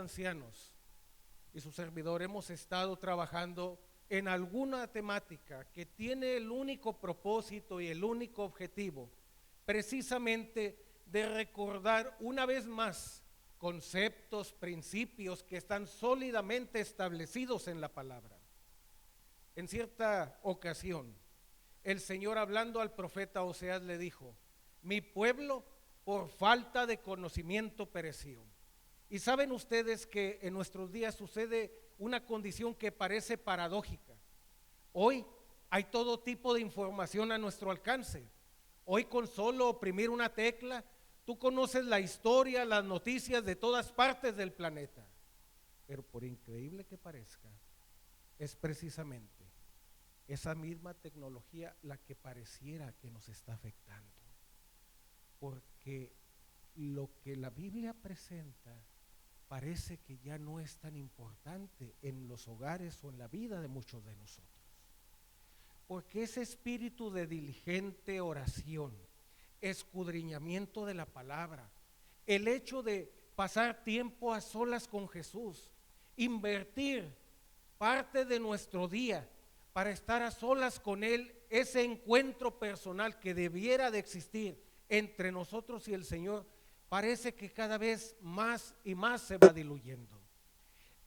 ancianos y su servidor hemos estado trabajando en alguna temática que tiene el único propósito y el único objetivo precisamente de recordar una vez más conceptos, principios que están sólidamente establecidos en la palabra. En cierta ocasión, el Señor, hablando al profeta Oseas, le dijo: mi pueblo por falta de conocimiento pereció. Y saben ustedes que en nuestros días sucede una condición que parece paradójica. Hoy hay todo tipo de información a nuestro alcance. Hoy, con solo oprimir una tecla, tú conoces la historia, las noticias de todas partes del planeta. Pero por increíble que parezca, es precisamente esa misma tecnología la que pareciera que nos está afectando. Porque lo que la Biblia presenta parece que ya no es tan importante en los hogares o en la vida de muchos de nosotros. Porque ese espíritu de diligente oración, escudriñamiento de la palabra, el hecho de pasar tiempo a solas con Jesús, invertir parte de nuestro día para estar a solas con Él, ese encuentro personal que debiera de existir entre nosotros y el Señor, parece que cada vez más y más se va diluyendo.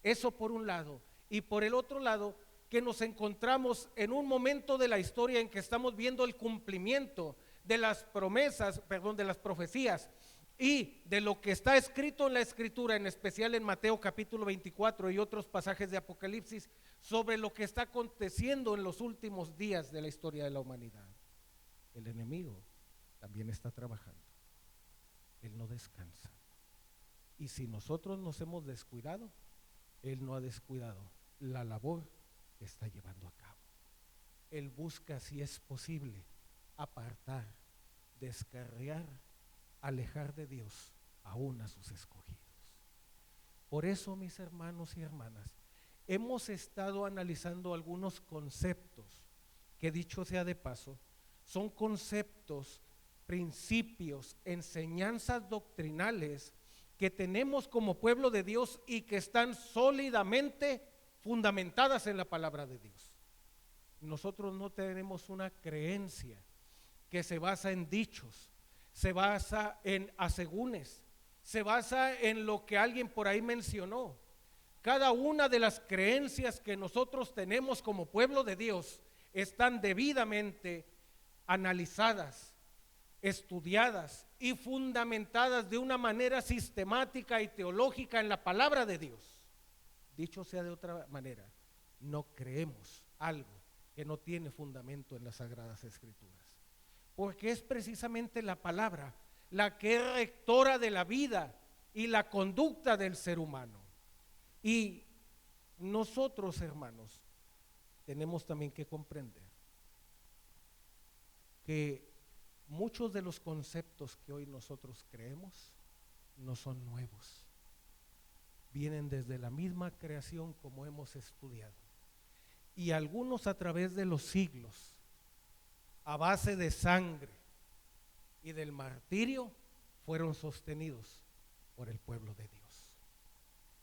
Eso por un lado. Y por el otro lado, que nos encontramos en un momento de la historia en que estamos viendo el cumplimiento de las promesas, de las profecías y de lo que está escrito en la Escritura, en especial en Mateo capítulo 24 y otros pasajes de Apocalipsis, sobre lo que está aconteciendo en los últimos días de la historia de la humanidad. El enemigo también está trabajando. Él no descansa. Y si nosotros nos hemos descuidado, Él no ha descuidado la labor que está llevando a cabo. Él busca, si es posible, apartar, descarriar, alejar de Dios aún a sus escogidos. Por eso, mis hermanos y hermanas, hemos estado analizando algunos conceptos que, dicho sea de paso, son conceptos, principios, enseñanzas doctrinales que tenemos como pueblo de Dios y que están sólidamente fundamentadas en la palabra de Dios. Nosotros no tenemos una creencia que se basa en dichos, se basa en asegúnes, se basa en lo que alguien por ahí mencionó. Cada una de las creencias que nosotros tenemos como pueblo de Dios están debidamente analizadas, estudiadas y fundamentadas de una manera sistemática y teológica en la palabra de Dios. Dicho sea de otra manera, no creemos algo que no tiene fundamento en las Sagradas Escrituras, porque es precisamente la palabra la que es rectora de la vida y la conducta del ser humano. Y nosotros, hermanos, tenemos también que comprender que muchos de los conceptos que hoy nosotros creemos no son nuevos. Vienen desde la misma creación como hemos estudiado. Y algunos a través de los siglos, a base de sangre y del martirio, fueron sostenidos por el pueblo de Dios.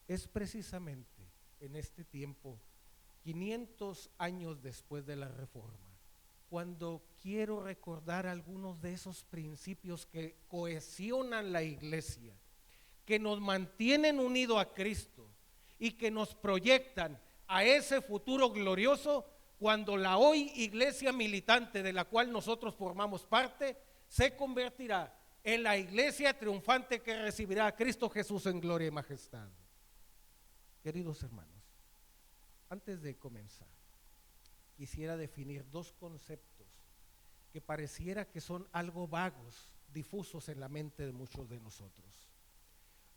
Es precisamente en este tiempo, 500 años después de la Reforma, cuando quiero recordar algunos de esos principios que cohesionan la iglesia, que nos mantienen unidos a Cristo y que nos proyectan a ese futuro glorioso cuando la hoy iglesia militante de la cual nosotros formamos parte se convertirá en la iglesia triunfante que recibirá a Cristo Jesús en gloria y majestad. Queridos hermanos, antes de comenzar, quisiera definir dos conceptos que pareciera que son algo vagos, difusos en la mente de muchos de nosotros.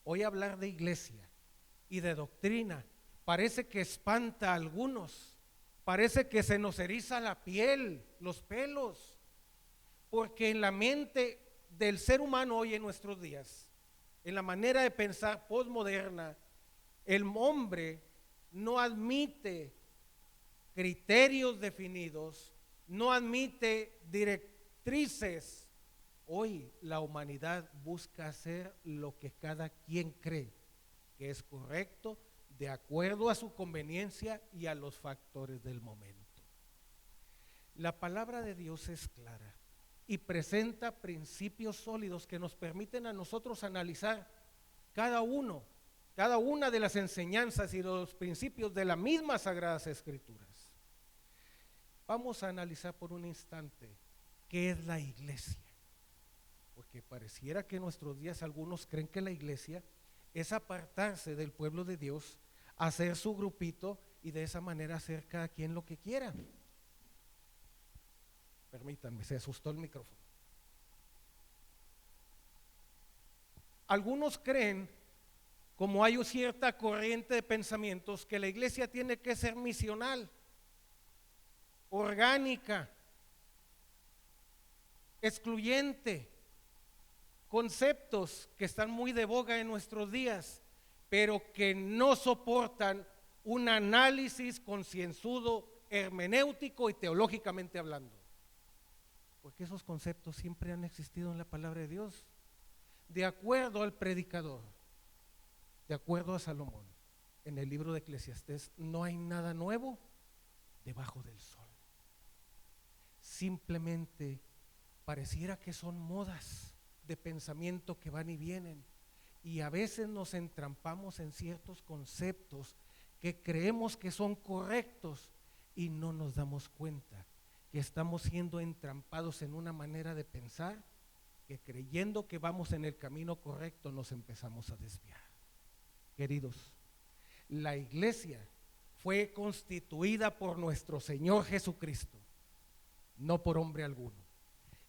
Hoy hablar de iglesia y de doctrina parece que espanta a algunos, parece que se nos eriza la piel, los pelos, porque en la mente del ser humano hoy en nuestros días, en la manera de pensar postmoderna, el hombre no admite criterios definidos, no admite directrices. Hoy la humanidad busca hacer lo que cada quien cree que es correcto de acuerdo a su conveniencia y a los factores del momento. La palabra de Dios es clara y presenta principios sólidos que nos permiten a nosotros analizar cada una de las enseñanzas y los principios de las mismas Sagradas Escrituras. Vamos a analizar por un instante qué es la iglesia, porque pareciera que en nuestros días algunos creen que la iglesia es apartarse del pueblo de Dios, hacer su grupito y de esa manera hacer cada quien lo que quiera. Permítanme, se asustó el micrófono. Algunos creen, como hay cierta corriente de pensamientos, que la iglesia tiene que ser misional, orgánica, excluyente, conceptos que están muy de boga en nuestros días, pero que no soportan un análisis concienzudo, hermenéutico y teológicamente hablando. Porque esos conceptos siempre han existido en la palabra de Dios. De acuerdo al predicador, de acuerdo a Salomón, en el libro de Eclesiastés, no hay nada nuevo debajo del sol. Simplemente pareciera que son modas de pensamiento que van y vienen, y a veces nos entrampamos en ciertos conceptos que creemos que son correctos y no nos damos cuenta que estamos siendo entrampados en una manera de pensar que, creyendo que vamos en el camino correcto, nos empezamos a desviar. Queridos, la iglesia fue constituida por nuestro Señor Jesucristo, no por hombre alguno,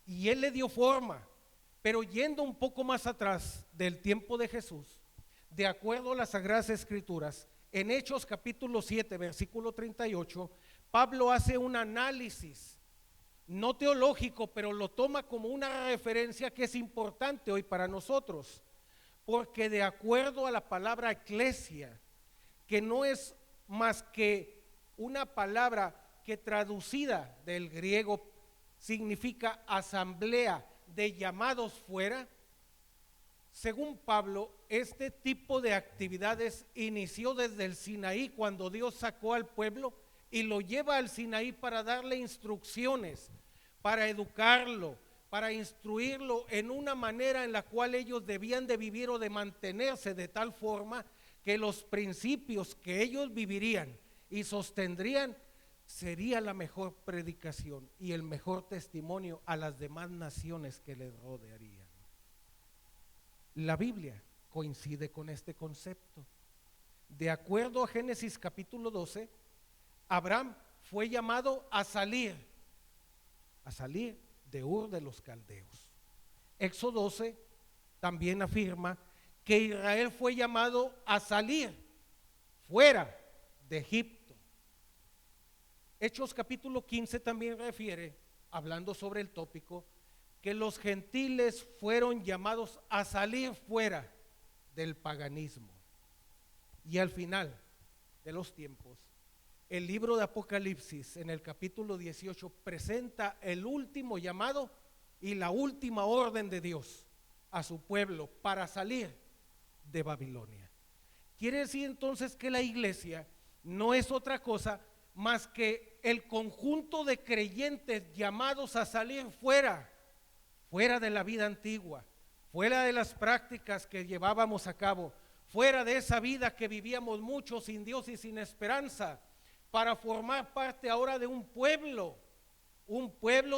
y Él le dio forma. Pero yendo un poco más atrás del tiempo de Jesús, de acuerdo a las Sagradas Escrituras, en Hechos capítulo 7, versículo 38, Pablo hace un análisis, no teológico, pero lo toma como una referencia que es importante hoy para nosotros, porque de acuerdo a la palabra eclesia, que no es más que una palabra que traducida del griego significa asamblea de llamados fuera, según Pablo, este tipo de actividades inició desde el Sinaí, cuando Dios sacó al pueblo y lo lleva al Sinaí para darle instrucciones, para educarlo, para instruirlo en una manera en la cual ellos debían de vivir o de mantenerse, de tal forma que los principios que ellos vivirían y sostendrían sería la mejor predicación y el mejor testimonio a las demás naciones que les rodearían. La Biblia coincide con este concepto. De acuerdo a Génesis capítulo 12, Abraham fue llamado a salir de Ur de los Caldeos. Éxodo 12 también afirma que Israel fue llamado a salir fuera de Egipto. Hechos capítulo 15 también refiere, hablando sobre el tópico, que los gentiles fueron llamados a salir fuera del paganismo. Y al final de los tiempos, el libro de Apocalipsis en el capítulo 18 presenta el último llamado y la última orden de Dios a su pueblo para salir de Babilonia. Quiere decir entonces que la iglesia no es otra cosa más que el conjunto de creyentes llamados a salir fuera de la vida antigua, fuera de las prácticas que llevábamos a cabo, fuera de esa vida que vivíamos muchos sin Dios y sin esperanza, para formar parte ahora de un pueblo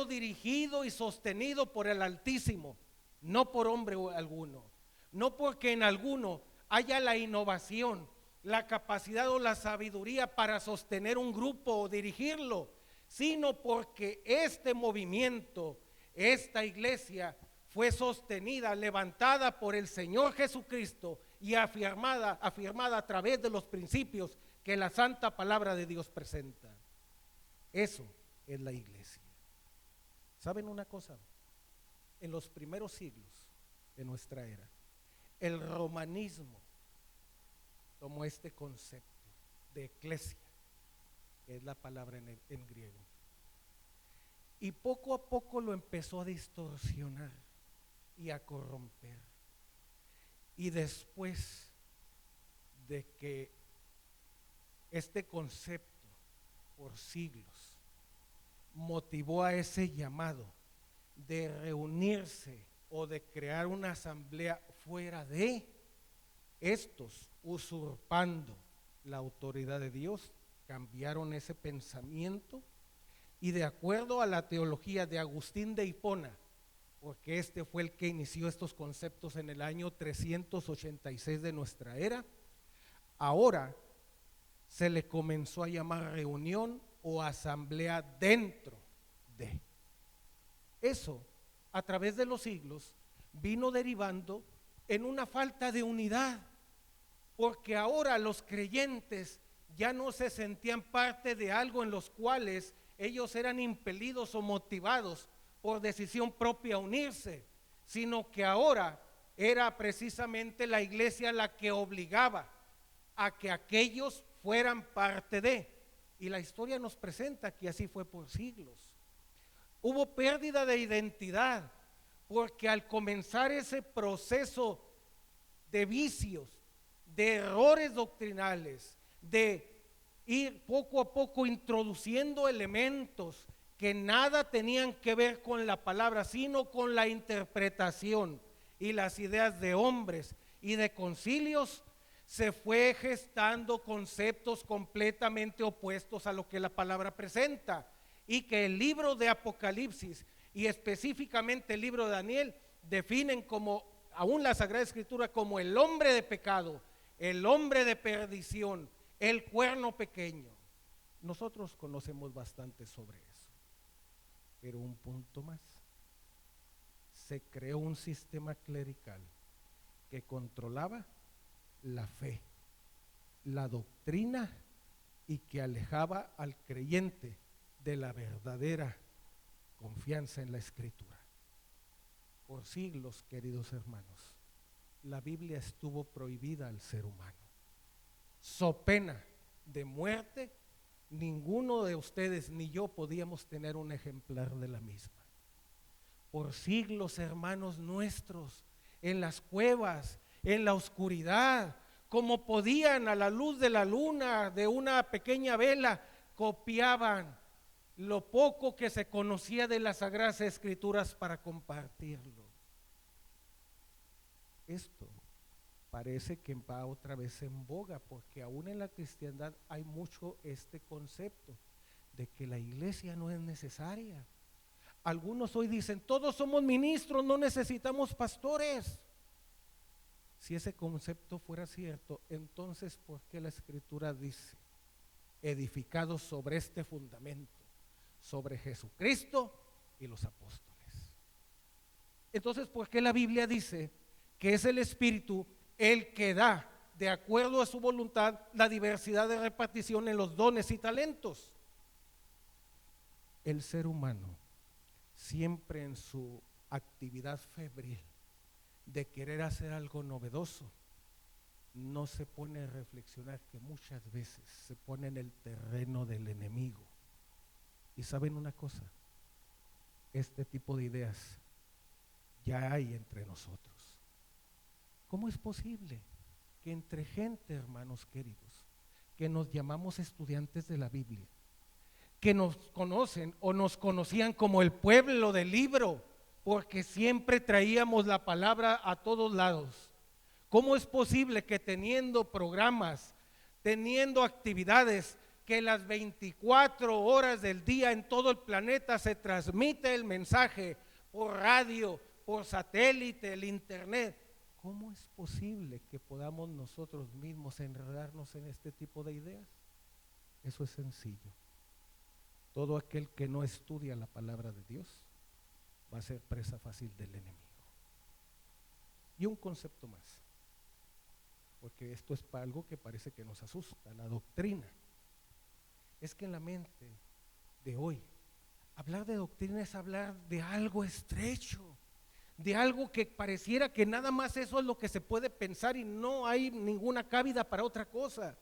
dirigido y sostenido por el Altísimo, no por hombre alguno, no porque en alguno haya la innovación, la capacidad o la sabiduría para sostener un grupo o dirigirlo, sino porque este movimiento, esta iglesia fue sostenida, levantada por el Señor Jesucristo y afirmada a través de los principios que la santa palabra de Dios presenta. Eso es la iglesia. ¿Saben una cosa? En los primeros siglos de nuestra era, el romanismo tomó este concepto de eclesia, que es la palabra en griego, y poco a poco lo empezó a distorsionar y a corromper. Y después de que este concepto por siglos motivó a ese llamado de reunirse o de crear una asamblea fuera de estos, usurpando la autoridad de Dios, cambiaron ese pensamiento y de acuerdo a la teología de Agustín de Hipona, porque este fue el que inició estos conceptos en el año 386 de nuestra era, ahora se le comenzó a llamar reunión o asamblea dentro de. Eso, a través de los siglos, vino derivando en una falta de unidad, porque ahora los creyentes ya no se sentían parte de algo en los cuales ellos eran impelidos o motivados por decisión propia a unirse, sino que ahora era precisamente la iglesia la que obligaba a que aquellos fueran parte de, y la historia nos presenta que así fue por siglos. Hubo pérdida de identidad, porque al comenzar ese proceso de vicios, de errores doctrinales, de ir poco a poco introduciendo elementos que nada tenían que ver con la palabra, sino con la interpretación y las ideas de hombres y de concilios, se fue gestando conceptos completamente opuestos a lo que la palabra presenta, y que el libro de Apocalipsis y específicamente el libro de Daniel definen como, aún la Sagrada Escritura, como el hombre de pecado, el hombre de perdición, el cuerno pequeño. Nosotros conocemos bastante sobre eso, pero un punto más: se creó un sistema clerical que controlaba la fe, la doctrina, y que alejaba al creyente de la verdadera confianza en la Escritura. Por siglos, queridos hermanos, la Biblia estuvo prohibida al ser humano. So pena de muerte, ninguno de ustedes ni yo podíamos tener un ejemplar de la misma. Por siglos, hermanos nuestros, en las cuevas, en la oscuridad, como podían, a la luz de la luna, de una pequeña vela, copiaban lo poco que se conocía de las Sagradas Escrituras para compartirlo. Esto parece que va otra vez en boga, porque aún en la cristiandad hay mucho este concepto de que la iglesia no es necesaria. Algunos hoy dicen: todos somos ministros, no necesitamos pastores. Si ese concepto fuera cierto, entonces ¿por qué la Escritura dice: edificados sobre este fundamento, sobre Jesucristo y los apóstoles? Entonces, ¿por qué la Biblia dice que es el Espíritu el que da, de acuerdo a su voluntad, la diversidad de repartición en los dones y talentos? El ser humano, siempre en su actividad febril de querer hacer algo novedoso, no se pone a reflexionar que muchas veces se pone en el terreno del enemigo. Y saben una cosa, este tipo de ideas ya hay entre nosotros. ¿Cómo es posible que entre gente, hermanos queridos, que nos llamamos estudiantes de la Biblia, que nos conocen o nos conocían como el pueblo del libro, porque siempre traíamos la palabra a todos lados, cómo es posible que teniendo programas, teniendo actividades, que las 24 horas del día en todo el planeta se transmite el mensaje por radio, por satélite, el internet? ¿Cómo es posible que podamos nosotros mismos enredarnos en este tipo de ideas? Eso es sencillo. Todo aquel que no estudia la palabra de Dios va a ser presa fácil del enemigo. Y un concepto más, porque esto es algo que parece que nos asusta, la doctrina. Es que en la mente de hoy, hablar de doctrina es hablar de algo estrecho, de algo que pareciera que nada más eso es lo que se puede pensar y no hay ninguna cabida para otra cosa.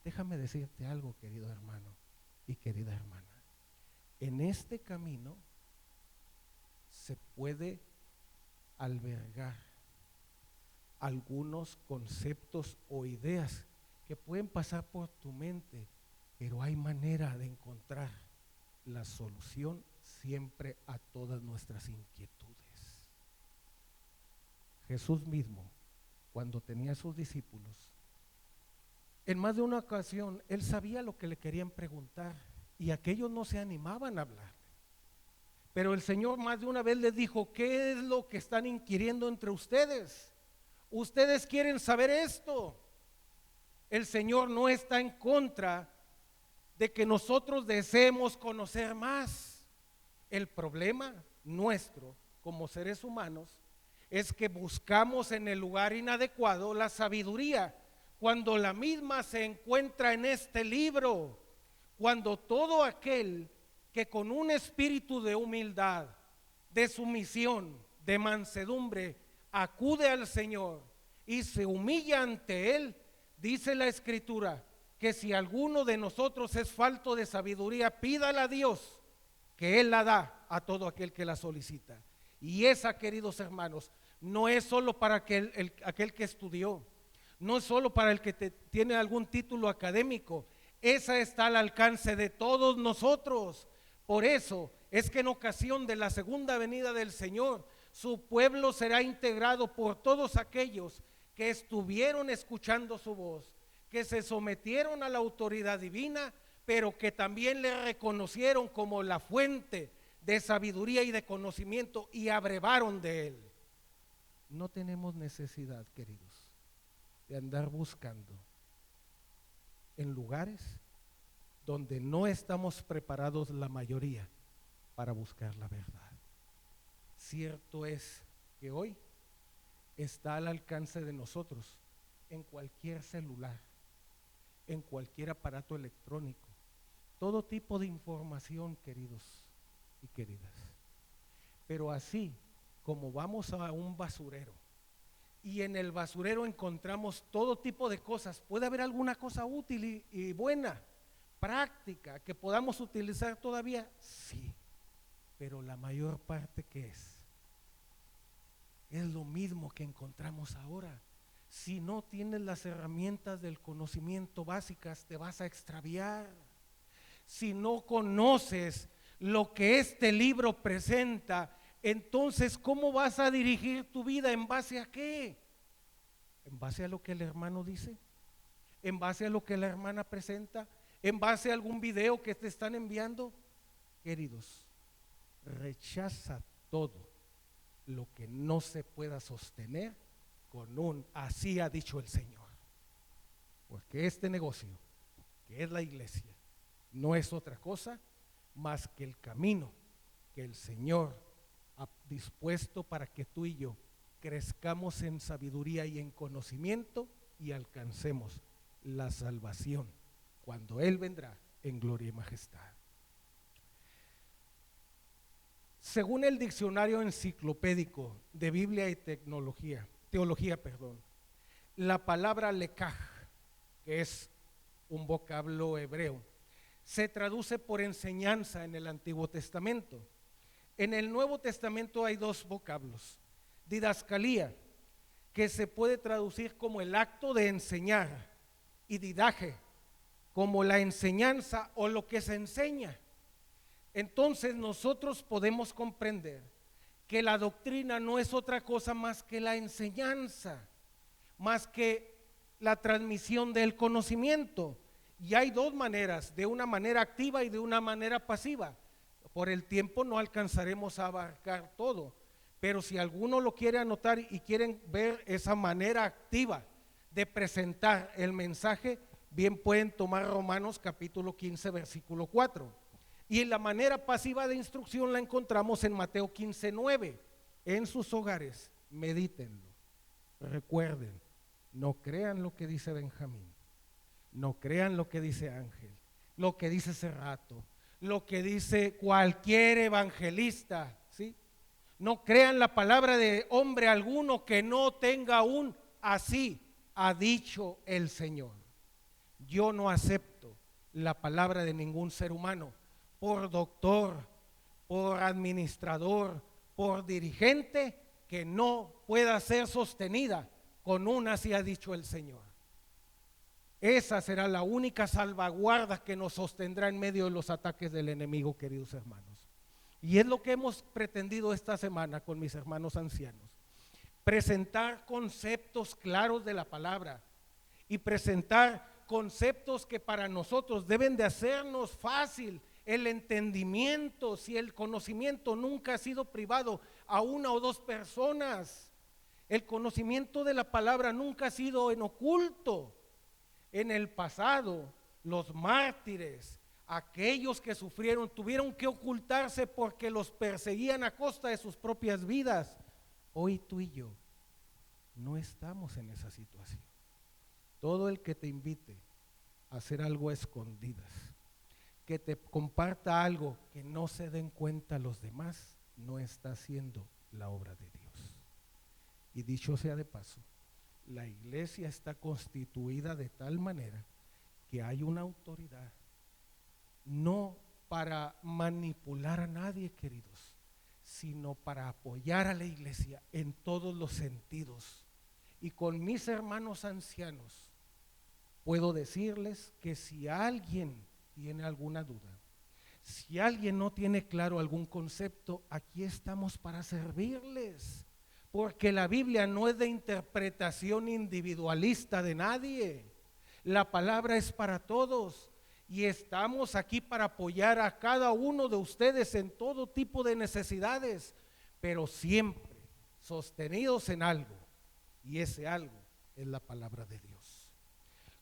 Déjame decirte algo, querido hermano y querida hermana. En este camino se puede albergar algunos conceptos o ideas que pueden pasar por tu mente, pero hay manera de encontrar la solución siempre a todas nuestras inquietudes. Jesús mismo, cuando tenía a sus discípulos, en más de una ocasión, él sabía lo que le querían preguntar y aquellos no se animaban a hablar. Pero el Señor más de una vez les dijo: ¿qué es lo que están inquiriendo entre ustedes? Ustedes quieren saber esto. El Señor no está en contra de que nosotros deseemos conocer más. El problema nuestro como seres humanos es que buscamos en el lugar inadecuado la sabiduría, cuando la misma se encuentra en este libro. Cuando todo aquel que con un espíritu de humildad, de sumisión, de mansedumbre, acude al Señor y se humilla ante Él, dice la Escritura que si alguno de nosotros es falto de sabiduría, pídala a Dios, que Él la da a todo aquel que la solicita. Y esa, queridos hermanos, no es solo para aquel que estudió, no es solo para el que tiene algún título académico, esa está al alcance de todos nosotros. Por eso es que en ocasión de la segunda venida del Señor, su pueblo será integrado por todos aquellos que estuvieron escuchando su voz, que se sometieron a la autoridad divina, pero que también le reconocieron como la fuente de sabiduría y de conocimiento y abrevaron de él. No tenemos necesidad, queridos, de andar buscando en lugares donde no estamos preparados la mayoría para buscar la verdad. Cierto es que hoy está al alcance de nosotros en cualquier celular, en cualquier aparato electrónico, todo tipo de información, queridos y queridas. Pero así como vamos a un basurero y en el basurero encontramos todo tipo de cosas, puede haber alguna cosa útil y buena, práctica, que podamos utilizar todavía, sí, pero la mayor parte, ¿qué es? Es lo mismo que encontramos ahora. Si no tienes las herramientas del conocimiento básicas, te vas a extraviar. Si no conoces lo que este libro presenta, entonces ¿cómo vas a dirigir tu vida? ¿En base a qué? ¿En base a lo que el hermano dice? ¿En base a lo que la hermana presenta? ¿En base a algún video que te están enviando? Queridos, rechaza todo lo que no se pueda sostener con un así ha dicho el Señor. Porque este negocio, que es la iglesia, no es otra cosa más que el camino que el Señor ha dispuesto para que tú y yo crezcamos en sabiduría y en conocimiento y alcancemos la salvación cuando Él vendrá en gloria y majestad. Según el diccionario enciclopédico de Biblia y teología, la palabra lekaj, que es un vocablo hebreo, se traduce por enseñanza en el Antiguo Testamento. En el Nuevo Testamento hay dos vocablos: didascalía, que se puede traducir como el acto de enseñar, y didaje, como la enseñanza o lo que se enseña. Entonces nosotros podemos comprender que la doctrina no es otra cosa más que la enseñanza, más que la transmisión del conocimiento. Y hay dos maneras, de una manera activa y de una manera pasiva. Por el tiempo no alcanzaremos a abarcar todo, pero si alguno lo quiere anotar y quieren ver esa manera activa de presentar el mensaje, bien pueden tomar Romanos capítulo 15 versículo 4. Y en la manera pasiva de instrucción la encontramos en Mateo 15:9. En sus hogares, medítenlo, recuerden, no crean lo que dice Benjamín, no crean lo que dice Ángel, lo que dice Cerrato, lo que dice cualquier evangelista, ¿sí? No crean la palabra de hombre alguno que no tenga un así ha dicho el Señor. Yo no acepto la palabra de ningún ser humano, por doctor, por administrador, por dirigente, que no pueda ser sostenida con una sí ha dicho el Señor. Esa será la única salvaguarda que nos sostendrá en medio de los ataques del enemigo, queridos hermanos. Y es lo que hemos pretendido esta semana con mis hermanos ancianos. Presentar conceptos claros de la palabra y presentar conceptos que para nosotros deben de hacernos fácil el entendimiento, si el conocimiento nunca ha sido privado a una o dos personas. El conocimiento de la palabra nunca ha sido en oculto. En el pasado, los mártires, aquellos que sufrieron, tuvieron que ocultarse porque los perseguían a costa de sus propias vidas. Hoy tú y yo no estamos en esa situación. Todo el que te invite a hacer algo a escondidas, que te comparta algo que no se den cuenta los demás, no está haciendo la obra de Dios. Y dicho sea de paso, la iglesia está constituida de tal manera que hay una autoridad, no para manipular a nadie, queridos, sino para apoyar a la iglesia en todos los sentidos. Y con mis hermanos ancianos puedo decirles que si alguien tiene alguna duda, si alguien no tiene claro algún concepto, aquí estamos para servirles, porque la Biblia no es de interpretación individualista de nadie. La palabra es para todos y estamos aquí para apoyar a cada uno de ustedes en todo tipo de necesidades, pero siempre sostenidos en algo, y ese algo es la palabra de Dios.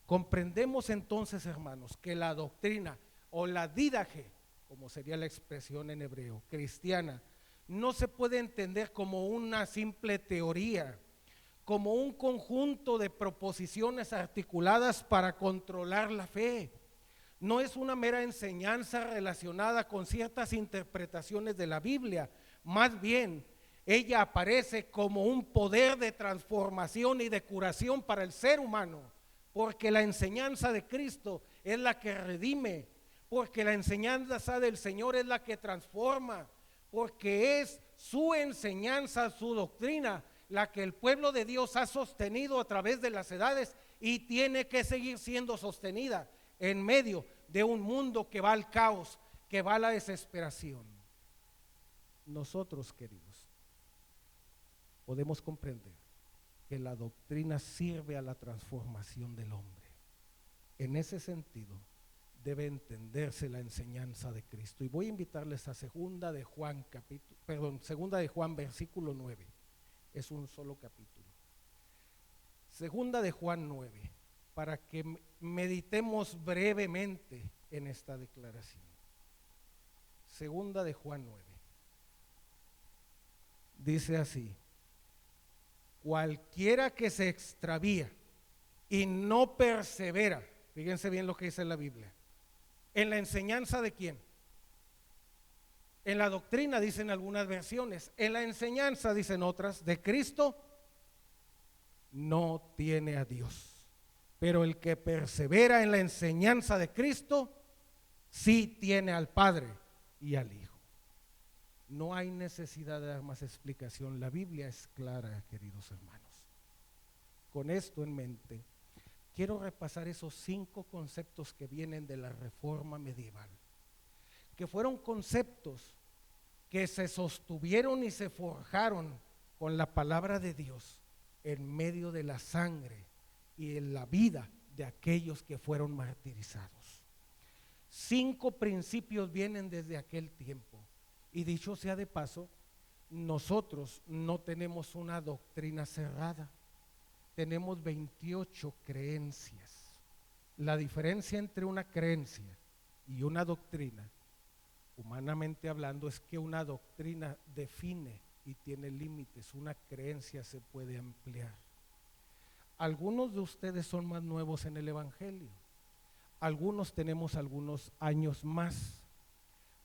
Comprendemos entonces, hermanos, que la doctrina o la didaje, como sería la expresión en hebreo, cristiana, no se puede entender como una simple teoría, como un conjunto de proposiciones articuladas para controlar la fe. No es una mera enseñanza relacionada con ciertas interpretaciones de la Biblia, más bien ella aparece como un poder de transformación y de curación para el ser humano, porque la enseñanza de Cristo es la que redime, porque la enseñanza del Señor es la que transforma, porque es su enseñanza, su doctrina, la que el pueblo de Dios ha sostenido a través de las edades y tiene que seguir siendo sostenida en medio de un mundo que va al caos, que va a la desesperación. Nosotros, queridos, podemos comprender que la doctrina sirve a la transformación del hombre. En ese sentido, debe entenderse la enseñanza de Cristo. Y voy a invitarles a segunda de Juan versículo 9. Es un solo capítulo. Segunda de Juan 9, para que meditemos brevemente en esta declaración. Segunda de Juan 9. Dice así: cualquiera que se extravía y no persevera, fíjense bien lo que dice la Biblia, ¿en la enseñanza de quién? En la doctrina, dicen algunas versiones. En la enseñanza, dicen otras, de Cristo, no tiene a Dios. Pero el que persevera en la enseñanza de Cristo, sí tiene al Padre y al Hijo. No hay necesidad de dar más explicación. La Biblia es clara, queridos hermanos. Con esto en mente, quiero repasar esos 5 conceptos que vienen de la Reforma medieval, que fueron conceptos que se sostuvieron y se forjaron con la palabra de Dios en medio de la sangre y en la vida de aquellos que fueron martirizados. 5 principios vienen desde aquel tiempo, y dicho sea de paso, nosotros no tenemos una doctrina cerrada, tenemos 28 creencias. La diferencia entre una creencia y una doctrina, humanamente hablando, es que una doctrina define y tiene límites, una creencia se puede ampliar. Algunos de ustedes son más nuevos en el Evangelio, algunos tenemos algunos años más.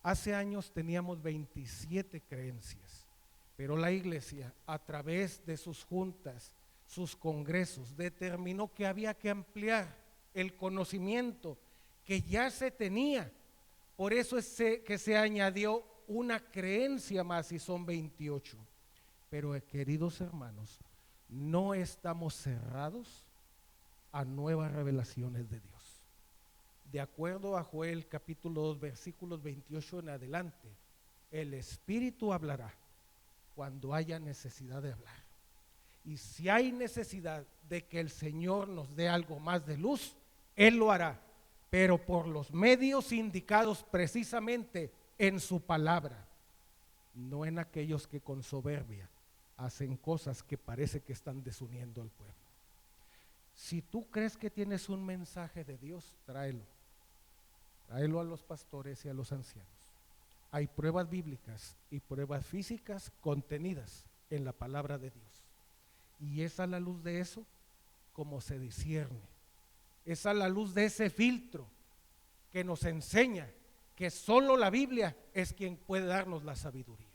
Hace años teníamos 27 creencias, pero la iglesia, a través de sus juntas, sus congresos, determinó que había que ampliar el conocimiento que ya se tenía. Por eso es que se añadió una creencia más y son 28. Pero queridos hermanos, no estamos cerrados a nuevas revelaciones de Dios. De acuerdo a Joel capítulo 2 versículos 28 en adelante, el Espíritu hablará cuando haya necesidad de hablar. Y si hay necesidad de que el Señor nos dé algo más de luz, Él lo hará, pero por los medios indicados precisamente en su palabra, no en aquellos que con soberbia hacen cosas que parece que están desuniendo al pueblo. Si tú crees que tienes un mensaje de Dios, tráelo a los pastores y a los ancianos. Hay pruebas bíblicas y pruebas físicas contenidas en la palabra de Dios, y es a la luz de eso como se discierne. Es a la luz de ese filtro que nos enseña que solo la Biblia es quien puede darnos la sabiduría.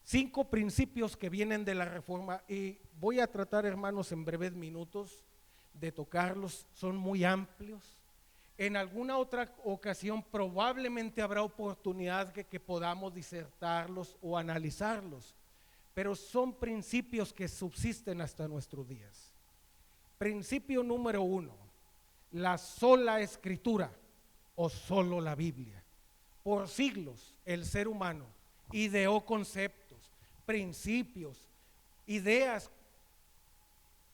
5 principios que vienen de la Reforma, y voy a tratar, hermanos, en breves minutos de tocarlos. Son muy amplios. En alguna otra ocasión probablemente habrá oportunidad que podamos disertarlos o analizarlos, pero son principios que subsisten hasta nuestros días. Principio número 1: la sola escritura o solo la Biblia. Por siglos el ser humano ideó conceptos, principios, ideas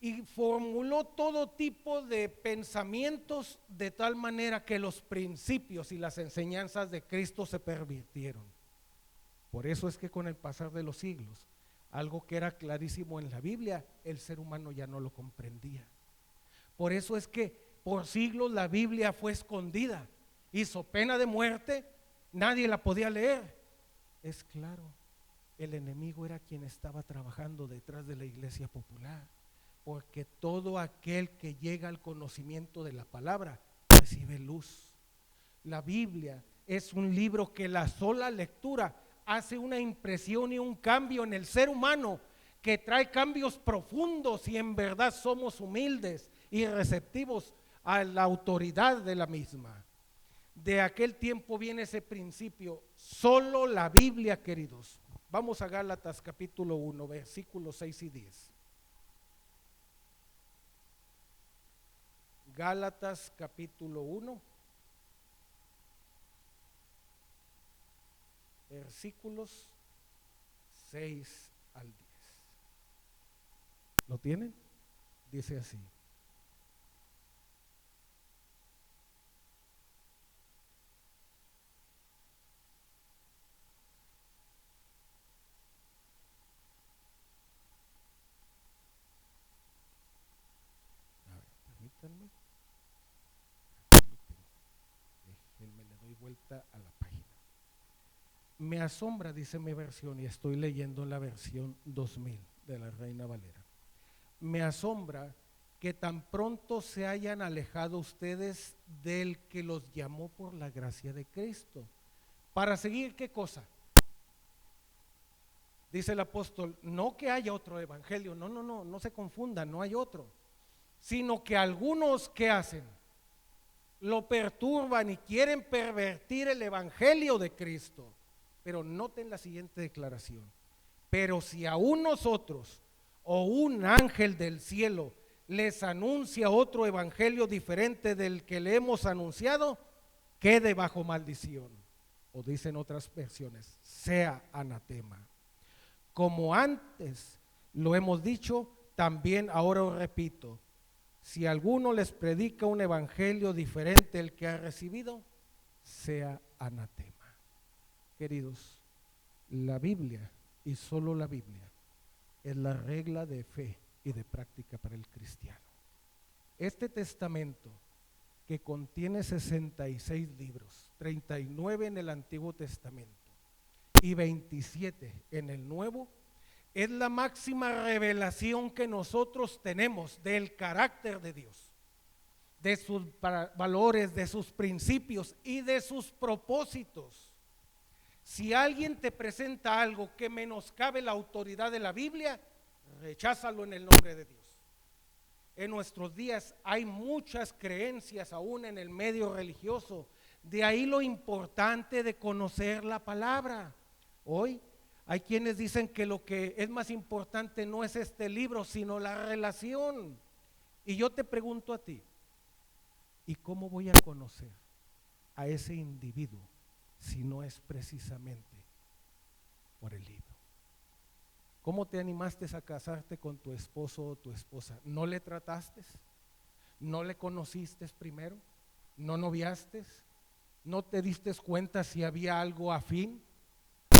y formuló todo tipo de pensamientos de tal manera que los principios y las enseñanzas de Cristo se pervirtieron. Por eso es que con el pasar de los siglos, algo que era clarísimo en la Biblia, el ser humano ya no lo comprendía. Por eso es que por siglos la Biblia fue escondida, hizo pena de muerte, nadie la podía leer. Es claro, el enemigo era quien estaba trabajando detrás de la iglesia popular, porque todo aquel que llega al conocimiento de la palabra recibe luz. La Biblia es un libro que la sola lectura hace una impresión y un cambio en el ser humano que trae cambios profundos, y en verdad somos humildes y receptivos a la autoridad de la misma. De aquel tiempo viene ese principio, solo la Biblia, queridos. Vamos a Gálatas capítulo 1, versículos 6 y 10. Gálatas capítulo 1, versículos 6 al 10. ¿Lo tienen? Dice así: a ver, permítanme, déjenme, le doy vuelta a la página. Me asombra, dice mi versión, y estoy leyendo la versión 2000 de la Reina Valera. Me asombra que tan pronto se hayan alejado ustedes del que los llamó por la gracia de Cristo. ¿Para seguir qué cosa? Dice el apóstol, no que haya otro evangelio, no se confundan, no hay otro, sino que algunos, ¿qué hacen? Lo perturban y quieren pervertir el evangelio de Cristo. Pero noten la siguiente declaración: pero si aún nosotros o un ángel del cielo les anuncia otro evangelio diferente del que le hemos anunciado, quede bajo maldición. O dicen otras versiones, sea anatema. Como antes lo hemos dicho, también ahora os repito: si alguno les predica un evangelio diferente del que ha recibido, sea anatema. Queridos, la Biblia y solo la Biblia es la regla de fe y de práctica para el cristiano. Este testamento, que contiene 66 libros, 39 en el Antiguo Testamento y 27 en el Nuevo, es la máxima revelación que nosotros tenemos del carácter de Dios, de sus valores, de sus principios y de sus propósitos. Si alguien te presenta algo que menoscabe la autoridad de la Biblia, recházalo en el nombre de Dios. En nuestros días hay muchas creencias aún en el medio religioso, de ahí lo importante de conocer la palabra. Hoy Hay quienes dicen que lo que es más importante no es este libro, sino la relación. Y yo te pregunto a ti, ¿y cómo voy a conocer a ese individuo si no es precisamente por el libro? ¿Cómo te animaste a casarte con tu esposo o tu esposa? ¿No le trataste? ¿No le conociste primero? ¿No noviaste? ¿No te diste cuenta si había algo afín?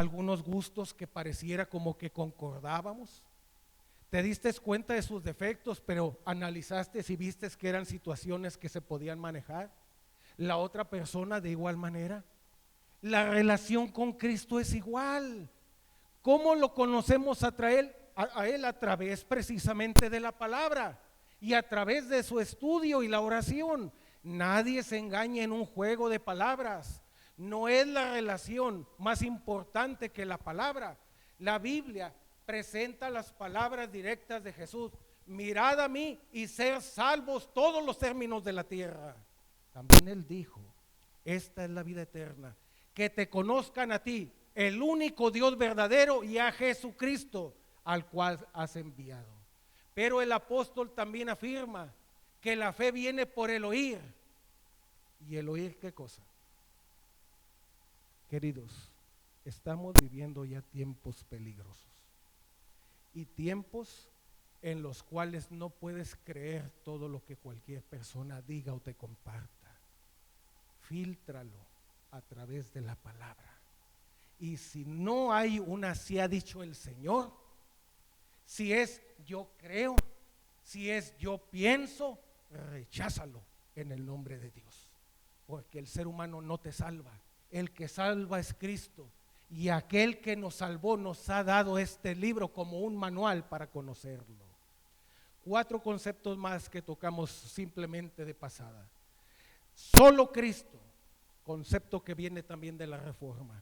¿Algunos gustos que pareciera como que concordábamos? ¿Te diste cuenta de sus defectos, pero analizaste y viste que eran situaciones que se podían manejar? La otra persona de igual manera. La relación con Cristo es igual. ¿Cómo lo conocemos a él? A través precisamente de la palabra y a través de su estudio y la oración. Nadie se engaña en un juego de palabras. No es la relación más importante que la palabra. La Biblia presenta las palabras directas de Jesús: mirad a mí y ser salvos todos los términos de la tierra. También él dijo: esta es la vida eterna, que te conozcan a ti, el único Dios verdadero, y a Jesucristo, al cual has enviado. Pero el apóstol también afirma que la fe viene por el oír. ¿Y el oír qué cosa? Queridos, estamos viviendo ya tiempos peligrosos y tiempos en los cuales no puedes creer todo lo que cualquier persona diga o te comparta. Fíltralo a través de la palabra. Y si no hay una "si ha dicho el Señor", si es "yo creo", si es "yo pienso", recházalo en el nombre de Dios, porque el ser humano no te salva. El que salva es Cristo, y aquel que nos salvó nos ha dado este libro como un manual para conocerlo. 4 conceptos más que tocamos simplemente de pasada. Solo Cristo, concepto que viene también de la Reforma.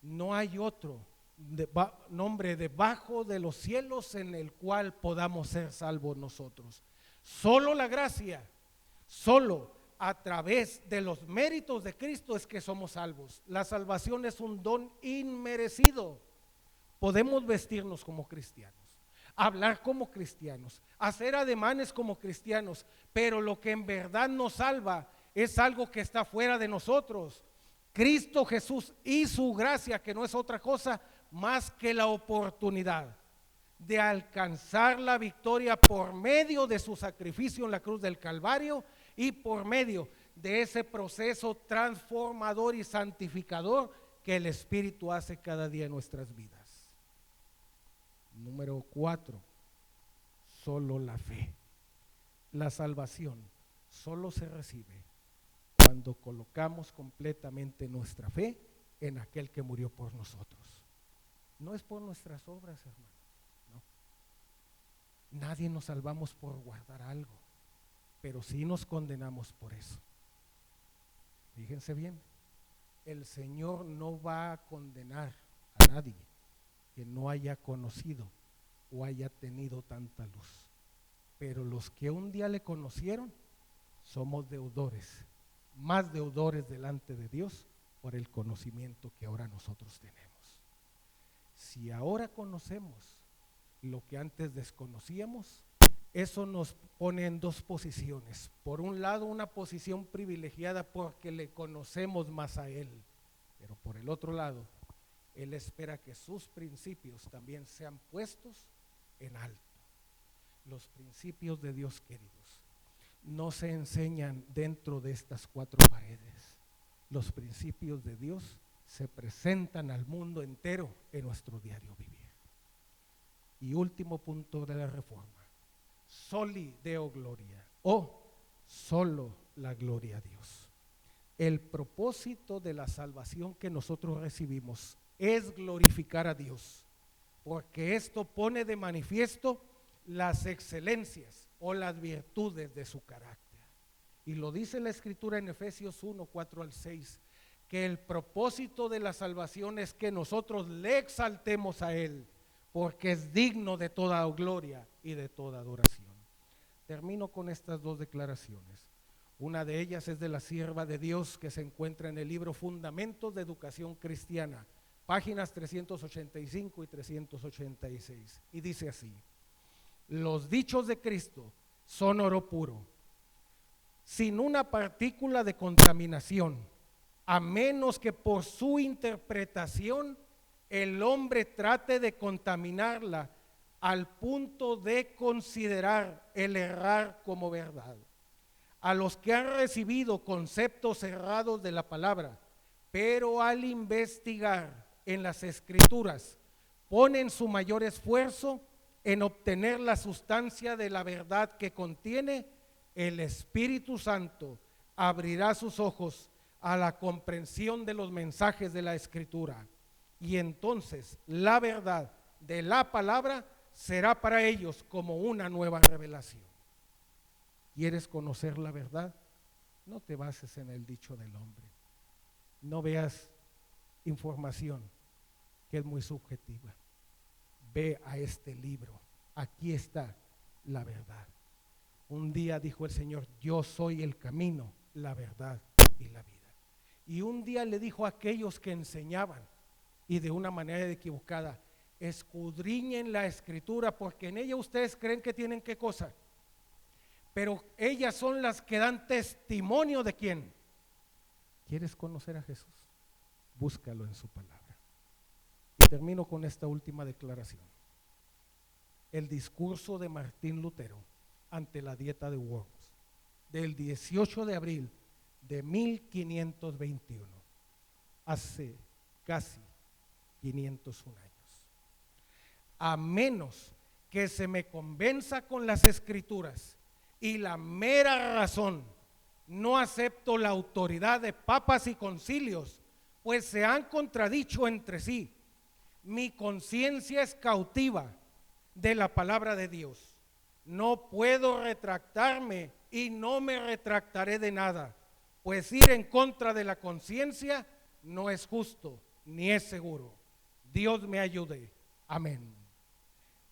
No hay otro nombre debajo de los cielos en el cual podamos ser salvos nosotros. Solo la gracia, solo a través de los méritos de Cristo es que somos salvos. La salvación es un don inmerecido. Podemos vestirnos como cristianos, hablar como cristianos, hacer ademanes como cristianos, pero lo que en verdad nos salva es algo que está fuera de nosotros: Cristo Jesús y su gracia, que no es otra cosa más que la oportunidad de alcanzar la victoria por medio de su sacrificio en la cruz del Calvario y por medio de ese proceso transformador y santificador que el Espíritu hace cada día en nuestras vidas. Número 4, solo la fe. La salvación solo se recibe cuando colocamos completamente nuestra fe en aquel que murió por nosotros. No es por nuestras obras, hermano, no. Nadie nos salvamos por guardar algo, pero sí nos condenamos por eso. Fíjense bien, el Señor no va a condenar a nadie que no haya conocido o haya tenido tanta luz, pero los que un día le conocieron somos deudores, más deudores delante de Dios por el conocimiento que ahora nosotros tenemos. Si ahora conocemos lo que antes desconocíamos, eso nos pone en 2 posiciones. Por un lado, una posición privilegiada porque le conocemos más a Él, pero por el otro lado, Él espera que sus principios también sean puestos en alto. Los principios de Dios, queridos, no se enseñan dentro de estas 4 paredes. Los principios de Dios se presentan al mundo entero en nuestro diario vivir. Y último punto de la Reforma: soli Deo gloria, o solo la gloria a Dios. El propósito de la salvación que nosotros recibimos es glorificar a Dios, porque esto pone de manifiesto las excelencias o las virtudes de su carácter. Y lo dice la Escritura en Efesios 1, 4 al 6, que el propósito de la salvación es que nosotros le exaltemos a Él, porque es digno de toda gloria y de toda adoración. Termino con estas 2 declaraciones. Una de ellas es de la sierva de Dios que se encuentra en el libro Fundamentos de Educación Cristiana, páginas 385 y 386. Y dice así: los dichos de Cristo son oro puro, sin una partícula de contaminación, a menos que por su interpretación el hombre trate de contaminarla al punto de considerar el errar como verdad. A los que han recibido conceptos errados de la palabra, pero al investigar en las Escrituras, ponen su mayor esfuerzo en obtener la sustancia de la verdad que contiene, el Espíritu Santo abrirá sus ojos a la comprensión de los mensajes de la Escritura, y entonces la verdad de la palabra será para ellos como una nueva revelación. ¿Quieres conocer la verdad? No te bases en el dicho del hombre. No veas información que es muy subjetiva. Ve a este libro. Aquí está la verdad. Un día dijo el Señor: yo soy el camino, la verdad y la vida. Y un día le dijo a aquellos que enseñaban, y de una manera equivocada: escudriñen la Escritura, porque en ella ustedes creen que tienen qué cosa, pero ellas son las que dan testimonio de quién. ¿Quieres conocer a Jesús? Búscalo en su palabra. Y termino con esta última declaración. El discurso de Martín Lutero ante la Dieta de Worms, del 18 de abril de 1521, hace casi 501 años. A menos que se me convenza con las Escrituras y la mera razón, no acepto la autoridad de papas y concilios, pues se han contradicho entre sí. Mi conciencia es cautiva de la palabra de Dios. No puedo retractarme y no me retractaré de nada, pues ir en contra de la conciencia no es justo ni es seguro. Dios me ayude. Amén.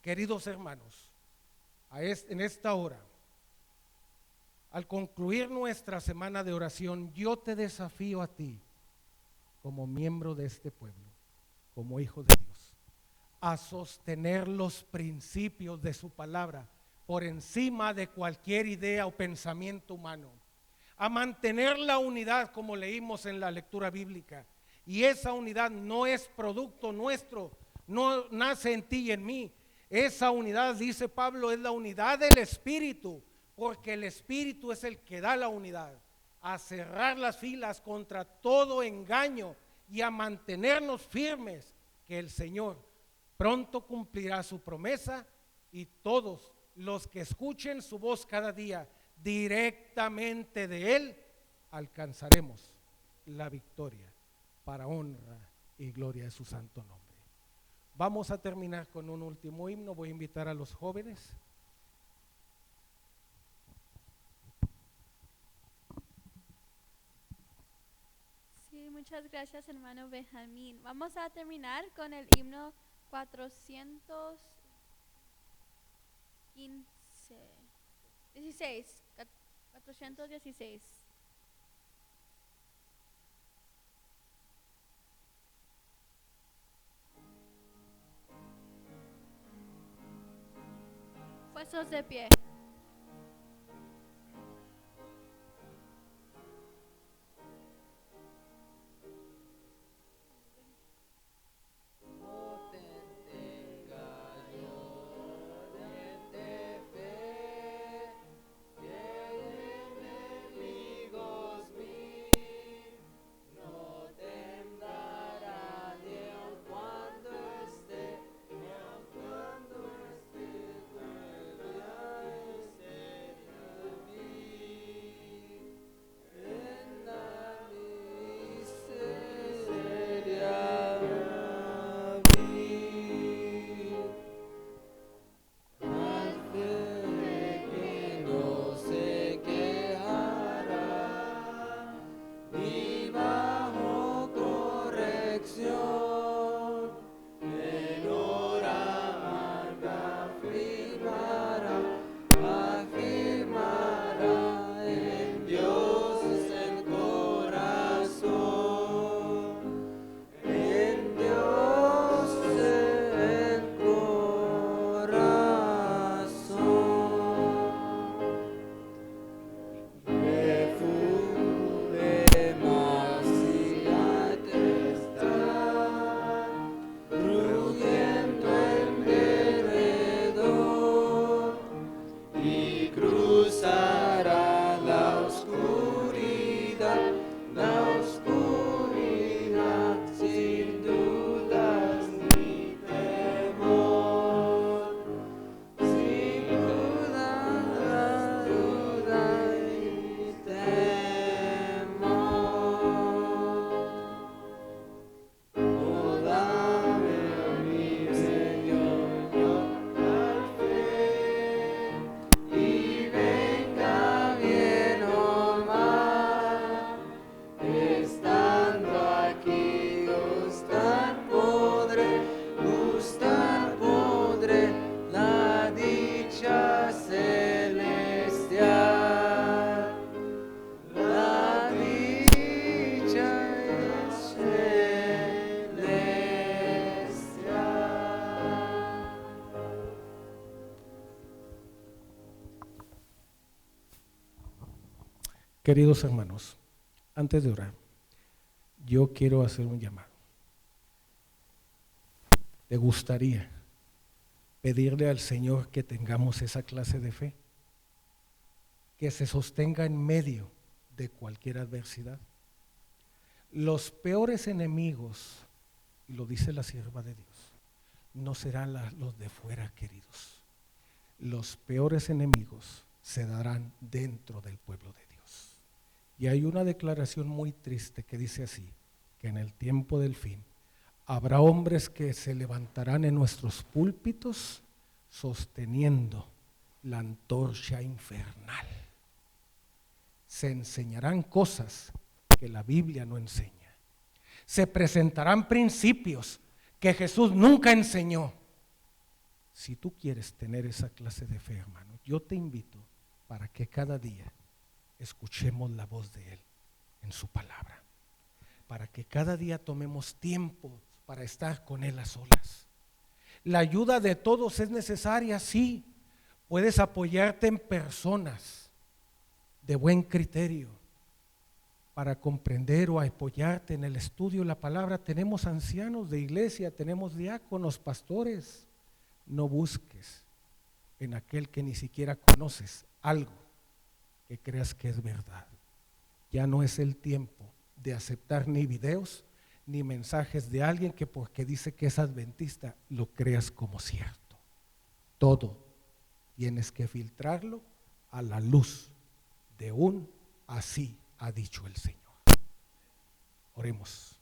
Queridos hermanos, en esta hora, al concluir nuestra semana de oración, yo te desafío a ti, como miembro de este pueblo, como hijo de Dios, a sostener los principios de su palabra por encima de cualquier idea o pensamiento humano, a mantener la unidad como leímos en la lectura bíblica. Y esa unidad no es producto nuestro, no nace en ti y en mí. Esa unidad, dice Pablo, es la unidad del Espíritu, porque el Espíritu es el que da la unidad, a cerrar las filas contra todo engaño y a mantenernos firmes, que el Señor pronto cumplirá su promesa, y todos los que escuchen su voz cada día directamente de Él, alcanzaremos la victoria para honra y gloria de su santo nombre. Vamos a terminar con un último himno. Voy a invitar a los jóvenes. Sí, muchas gracias, hermano Benjamín. Vamos a terminar con el himno 416. Puestos de pie. Dios la oscuridad, sin dudas ni temor, sin duda ni temor. Oh, dame a mí, Señor, la fe, y venga bien o mal, estando aquí gustar podré la dicha celestial, la dicha celestial. Queridos hermanos, antes de orar, yo quiero hacer un llamado. ¿Te gustaría pedirle al Señor que tengamos esa clase de fe? Que se sostenga en medio de cualquier adversidad. Los peores enemigos, y lo dice la sierva de Dios, no serán los de fuera, queridos. Los peores enemigos se darán dentro del pueblo de Dios. Y hay una declaración muy triste que dice así, que en el tiempo del fin habrá hombres que se levantarán en nuestros púlpitos sosteniendo la antorcha infernal. Se enseñarán cosas que la Biblia no enseña. Se presentarán principios que Jesús nunca enseñó. Si tú quieres tener esa clase de fe, hermano, yo te invito para que cada día escuchemos la voz de Él en su palabra. Para que cada día tomemos tiempo para estar con Él a solas. La ayuda de todos es necesaria, sí. Puedes apoyarte en personas de buen criterio para comprender o apoyarte en el estudio de la palabra. Tenemos ancianos de iglesia, tenemos diáconos, pastores. No busques en aquel que ni siquiera conoces algo que creas que es verdad. Ya no es el tiempo de aceptar ni videos ni mensajes de alguien que porque dice que es adventista lo creas como cierto. Todo tienes que filtrarlo a la luz de un así ha dicho el Señor. Oremos.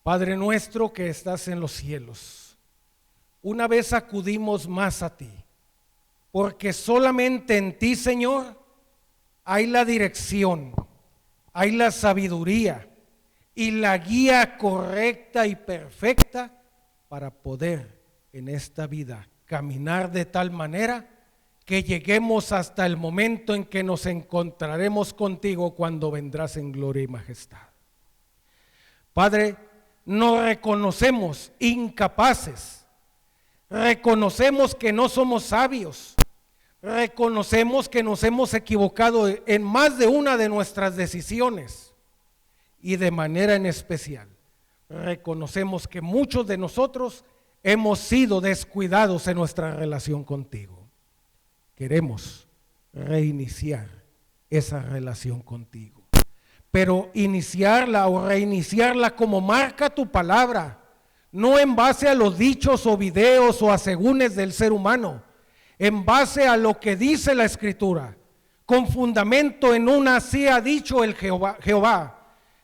Padre nuestro que estás en los cielos, una vez acudimos más a ti, porque solamente en ti, Señor, hay la dirección, hay la sabiduría y la guía correcta y perfecta para poder en esta vida caminar de tal manera que lleguemos hasta el momento en que nos encontraremos contigo cuando vendrás en gloria y majestad. Padre, nos reconocemos incapaces, reconocemos que no somos sabios, reconocemos que nos hemos equivocado en más de una de nuestras decisiones. Y de manera en especial, reconocemos que muchos de nosotros hemos sido descuidados en nuestra relación contigo. Queremos reiniciar esa relación contigo, pero iniciarla o reiniciarla como marca tu palabra, no en base a los dichos o videos o asegúnes del ser humano, en base a lo que dice la Escritura, con fundamento en una así ha dicho el Jehová,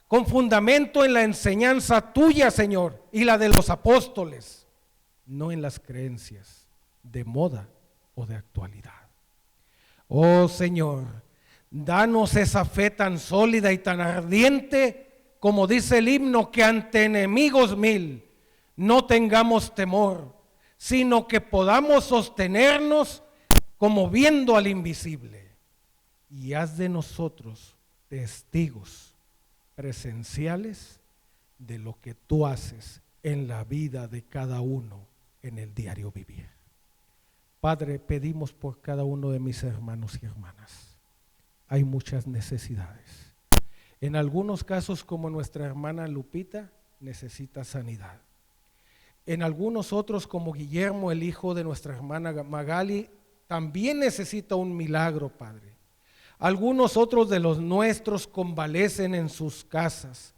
con fundamento en la enseñanza tuya, Señor, y la de los apóstoles, no en las creencias de moda o de actualidad. Oh Señor, danos esa fe tan sólida y tan ardiente, como dice el himno, que ante enemigos mil no tengamos temor, sino que podamos sostenernos como viendo al invisible. Y haz de nosotros testigos presenciales de lo que tú haces en la vida de cada uno en el diario vivir. Padre, pedimos por cada uno de mis hermanos y hermanas. Hay muchas necesidades. En algunos casos, como nuestra hermana Lupita, necesita sanidad. En algunos otros, como Guillermo, el hijo de nuestra hermana Magali, también necesita un milagro, Padre. Algunos otros de los nuestros convalecen en sus casas,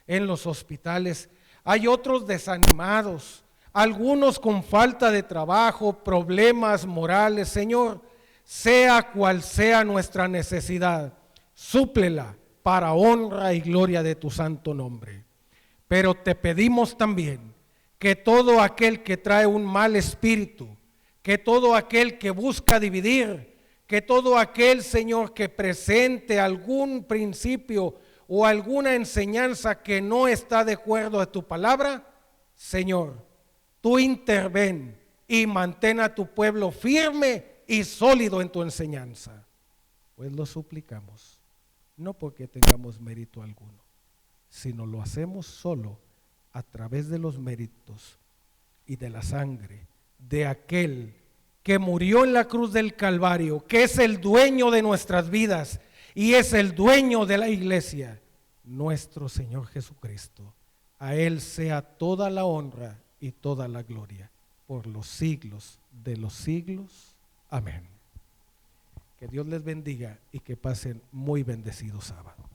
en los hospitales. Hay otros desanimados, algunos con falta de trabajo, problemas morales. Señor, sea cual sea nuestra necesidad, súplela para honra y gloria de tu santo nombre. Pero te pedimos también que todo aquel que trae un mal espíritu, que todo aquel que busca dividir, que todo aquel, Señor, que presente algún principio o alguna enseñanza que no está de acuerdo a tu palabra, Señor, tú interven y mantén a tu pueblo firme y sólido en tu enseñanza. Pues lo suplicamos, no porque tengamos mérito alguno, sino lo hacemos solo a través de los méritos y de la sangre de aquel que murió en la cruz del Calvario, que es el dueño de nuestras vidas y es el dueño de la iglesia, nuestro Señor Jesucristo. A Él sea toda la honra y toda la gloria por los siglos de los siglos. Amén. Que Dios les bendiga y que pasen muy bendecido sábado.